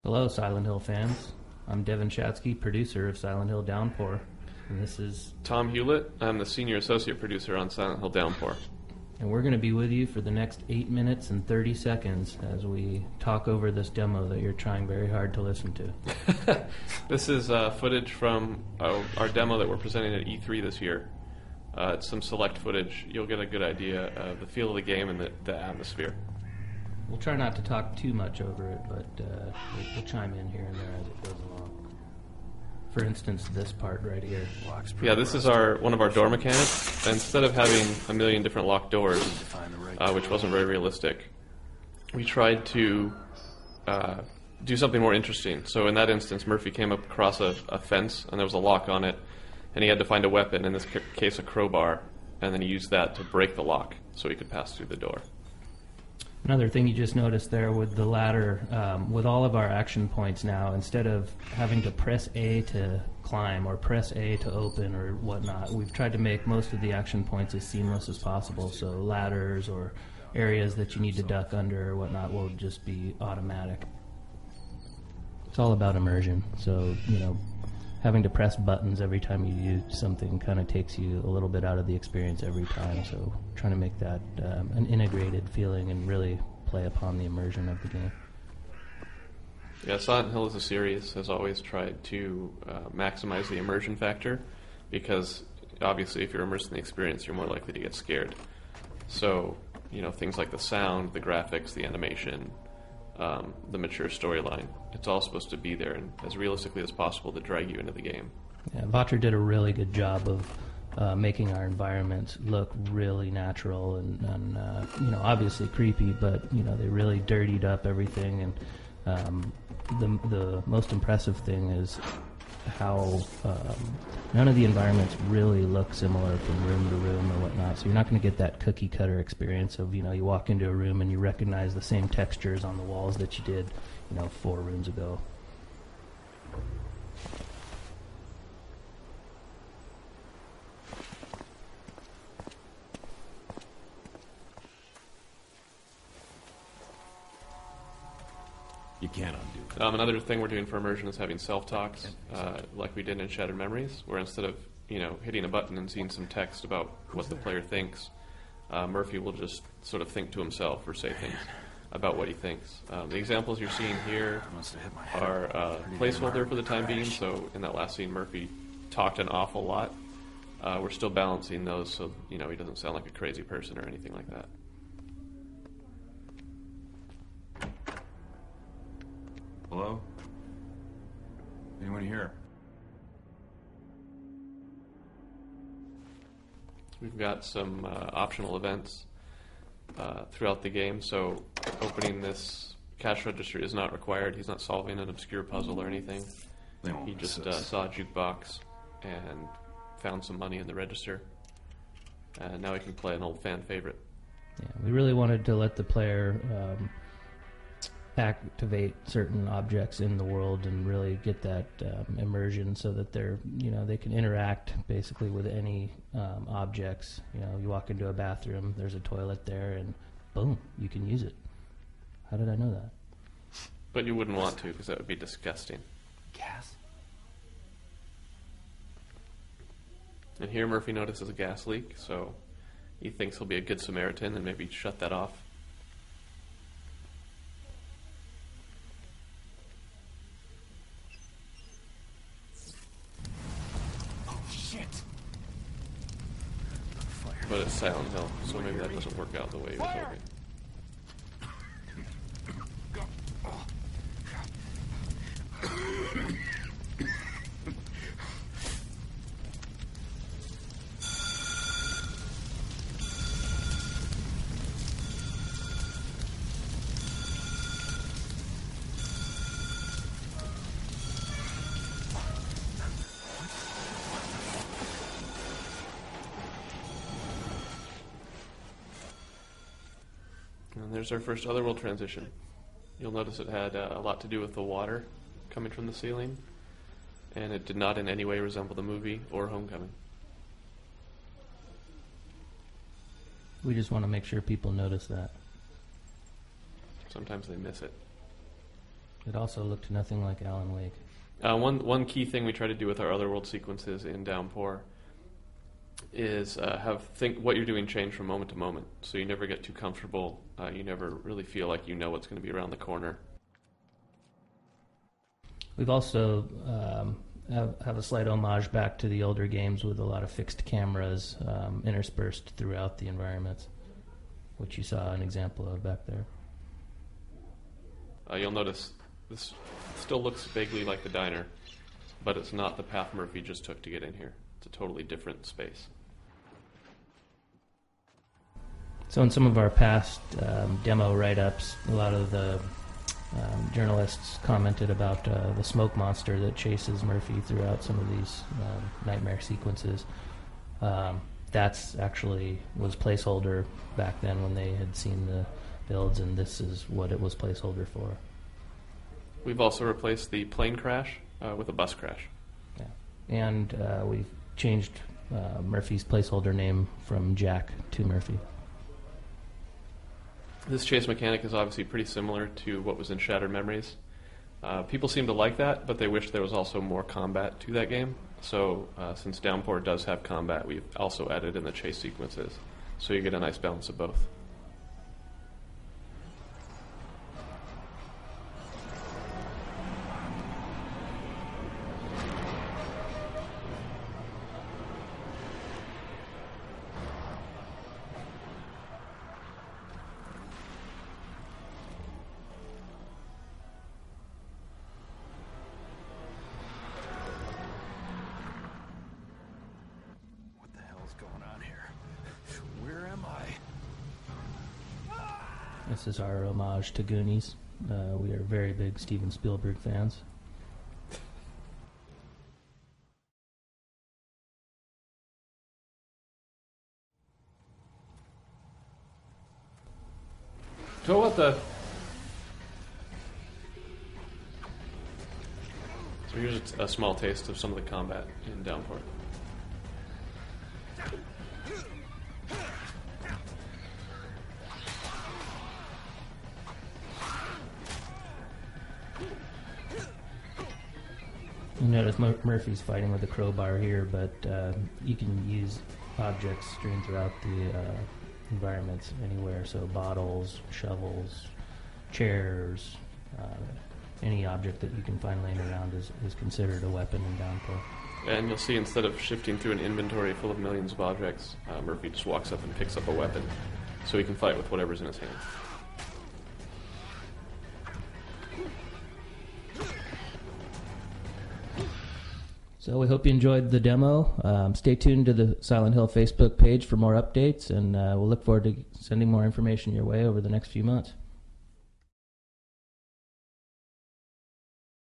Hello, Silent Hill fans. I'm Devin Shatsky, producer of Silent Hill Downpour, and this is, Tom Hewlett. I'm the senior associate producer on Silent Hill Downpour. and we're going to be with you for the next 8 minutes and 30 seconds as we talk over this demo that you're trying very hard to listen to. This is footage from our demo that we're presenting at E3 this year. It's some select footage. You'll get a good idea of the feel of the game and the atmosphere. We'll try not to talk too much over it, but we'll chime in here and there as it goes along. For instance, this part right here. Yeah, this is one of our door mechanics. Instead of having a million different locked doors, which wasn't very realistic, we tried to do something more interesting. So in that instance, Murphy came across a fence, and there was a lock on it, and he had to find a weapon, in this case a crowbar, and then he used that to break the lock so he could pass through the door. Another thing you just noticed there with the ladder, with all of our action points now, instead of having to press A to climb or press A to open or whatnot, we've tried to make most of the action points as seamless as possible. So ladders or areas that you need to duck under or whatnot will just be automatic. It's all about immersion. So, having to press buttons every time you do something kind of takes you a little bit out of the experience every time. So trying to make that an integrated feeling and really play upon the immersion of the game. Yeah, Silent Hill as a series has always tried to maximize the immersion factor because obviously if you're immersed in the experience, you're more likely to get scared. So, things like the sound, the graphics, the animation, the mature storyline, it's all supposed to be there and as realistically as possible to drag you into the game. Yeah, Votcher did a really good job of making our environments look really natural and obviously creepy, but they really dirtied up everything. And the most impressive thing is how none of the environments really look similar from room to room or whatnot. So you're not going to get that cookie cutter experience of you walk into a room and you recognize the same textures on the walls that you did 4 rooms ago. You can't undo it. Another thing we're doing for immersion is having self-talks, like we did in Shattered Memories, where instead of hitting a button and seeing some text about what the player thinks, Murphy will just sort of think to himself or say things about what he thinks. The examples you're seeing here are placeholder for the time being, so in that last scene Murphy talked an awful lot. We're still balancing those so he doesn't sound like a crazy person or anything like that. Hello? Anyone here? We've got some optional events throughout the game, so opening this cash register is not required. He's not solving an obscure puzzle or anything. He just saw a jukebox and found some money in the register. And now he can play an old fan favorite. Yeah, we really wanted to let the player activate certain objects in the world and really get that immersion so that they can interact basically with any objects. You walk into a bathroom, there's a toilet there, and boom, you can use it. How did I know that? But you wouldn't want to because that would be disgusting. Gas? And here Murphy notices a gas leak, so he thinks he'll be a good Samaritan and maybe shut that off. But it's Silent Hill, so maybe that doesn't work out the way he was hoping. And there's our first Otherworld transition. You'll notice it had a lot to do with the water coming from the ceiling, and it did not in any way resemble the movie or Homecoming. We just want to make sure people notice that. Sometimes they miss it. It also looked nothing like Alan Wake. One key thing we try to do with our otherworld sequences in Downpour is think what you're doing change from moment to moment, so you never get too comfortable. You never really feel like you know what's going to be around the corner. We've also have a slight homage back to the older games with a lot of fixed cameras interspersed throughout the environments, which you saw an example of back there. You'll notice this still looks vaguely like the diner, but it's not the path Murphy just took to get in here. It's a totally different space. So in some of our past demo write-ups, a lot of the journalists commented about the smoke monster that chases Murphy throughout some of these nightmare sequences. That's actually was placeholder back then when they had seen the builds, and this is what it was placeholder for. We've also replaced the plane crash with a bus crash. Yeah. And we've changed Murphy's placeholder name from Jack to Murphy. This chase mechanic is obviously pretty similar to what was in Shattered Memories. People seem to like that, but they wish there was also more combat to that game. So since Downpour does have combat, we've also added in the chase sequences. So you get a nice balance of both. This is our homage to Goonies. We are very big Steven Spielberg fans. So what the... So here's a small taste of some of the combat in Downpour. You notice Murphy's fighting with a crowbar here, but you can use objects strewn throughout the environments anywhere. So bottles, shovels, chairs, any object that you can find laying around is considered a weapon in Downpour. And you'll see instead of shifting through an inventory full of millions of objects, Murphy just walks up and picks up a weapon so he can fight with whatever's in his hand. So we hope you enjoyed the demo. Stay tuned to the Silent Hill Facebook page for more updates, and we'll look forward to sending more information your way over the next few months.